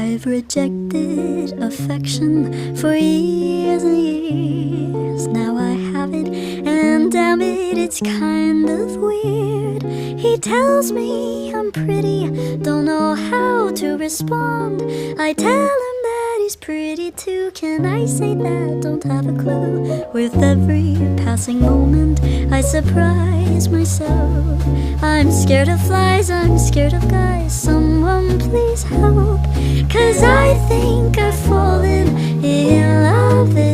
I've rejected affection for years and years. Now I have it, and damn it, it's kind of weird. He tells me I'm pretty, don't know how to respond. I tell him that he's pretty too. Can I say that? Don't have a clue. With every passing moment I surprise myself. I'm scared of flies, I'm scared of guys. Someone please help, 'cause I think I've fallen in love.